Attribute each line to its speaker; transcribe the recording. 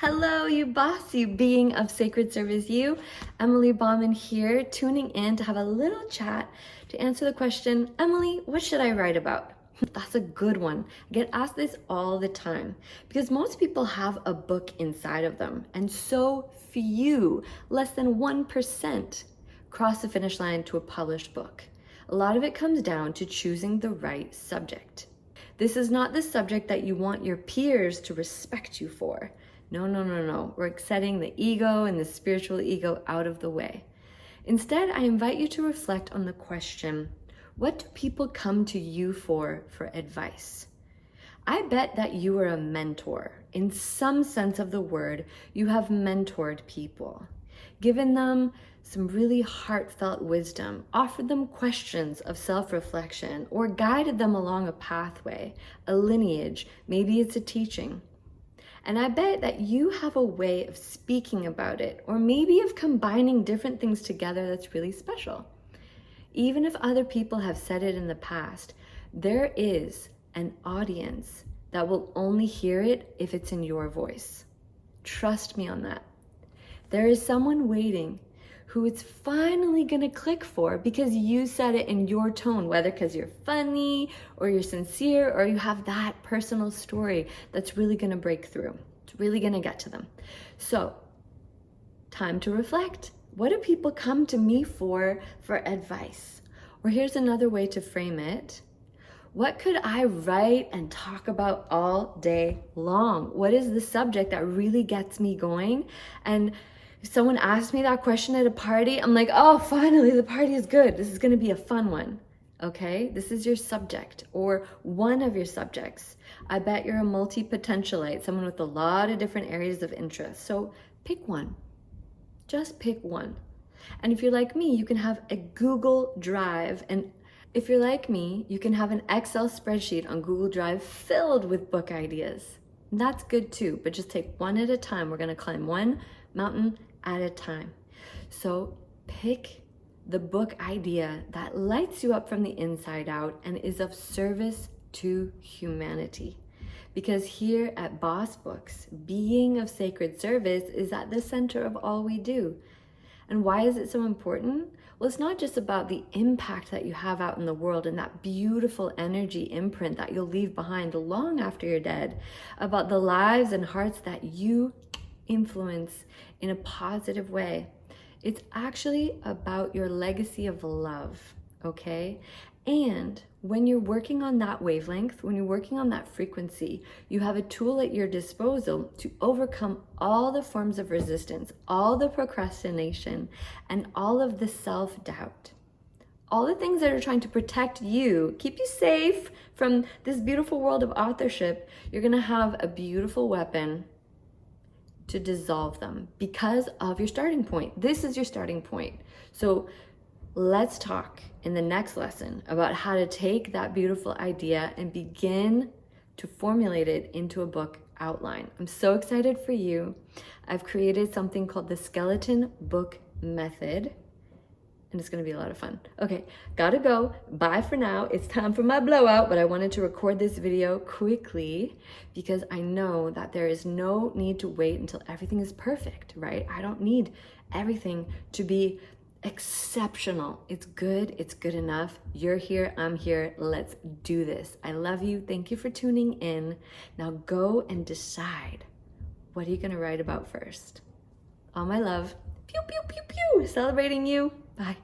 Speaker 1: Hello, you bossy being of sacred service, you. Emily Bauman here, tuning in to have a little chat to answer the question, Emily, what should I write about? That's a good one. I get asked this all the time because most people have a book inside of them, and so few, less than 1%, cross the finish line to a published book. A lot of it comes down to choosing the right subject. This is not the subject that you want your peers to respect you for. No. We're setting the ego and the spiritual ego out of the way. Instead, I invite you to reflect on the question, what do people come to you for advice? I bet that you are a mentor. In some sense of the word, you have mentored people, given them some really heartfelt wisdom, offered them questions of self-reflection, or guided them along a pathway, a lineage, maybe it's a teaching. And I bet that you have a way of speaking about it, or maybe of combining different things together that's really special. Even if other people have said it in the past, there is an audience that will only hear it if it's in your voice. Trust me on that. There is someone waiting who it's finally gonna click for because you said it in your tone, whether because you're funny or you're sincere or you have that personal story that's really gonna break through. It's really gonna get to them. So, time to reflect. What do people come to me for advice? Or here's another way to frame it. What could I write and talk about all day long? What is the subject that really gets me going? And if someone asks me that question at a party, I'm like, oh, finally, the party is good. This is gonna be a fun one, okay? This is your subject or one of your subjects. I bet you're a multi-potentialite, someone with a lot of different areas of interest. So pick one, just pick one. And if you're like me, you can have a Google Drive. And if you're like me, you can have an Excel spreadsheet on Google Drive filled with book ideas. And that's good too, but just take one at a time. We're gonna climb one mountain at a time. So pick the book idea that lights you up from the inside out and is of service to humanity. Because here at B.O.S.S Books, being of sacred service is at the center of all we do. And why is it so important? Well, it's not just about the impact that you have out in the world and that beautiful energy imprint that you'll leave behind long after you're dead, about the lives and hearts that you influence in a positive way. It's actually about your legacy of love, okay? And when you're working on that wavelength, when you're working on that frequency, you have a tool at your disposal to overcome all the forms of resistance, all the procrastination, and all of the self-doubt. All the things that are trying to protect you, keep you safe from this beautiful world of authorship. You're gonna have a beautiful weapon to dissolve them because of your starting point. This is your starting point. So let's talk in the next lesson about how to take that beautiful idea and begin to formulate it into a book outline. I'm so excited for you. I've created something called the Skeleton Book Method, and it's gonna be a lot of fun. Okay, gotta go. Bye for now. It's time for my blowout, but I wanted to record this video quickly because I know that there is no need to wait until everything is perfect, right? I don't need everything to be exceptional. It's good enough. You're here, I'm here. Let's do this. I love you. Thank you for tuning in. Now go and decide, what are you gonna write about first? All my love. Pew, pew, pew, pew. Celebrating you. Bye.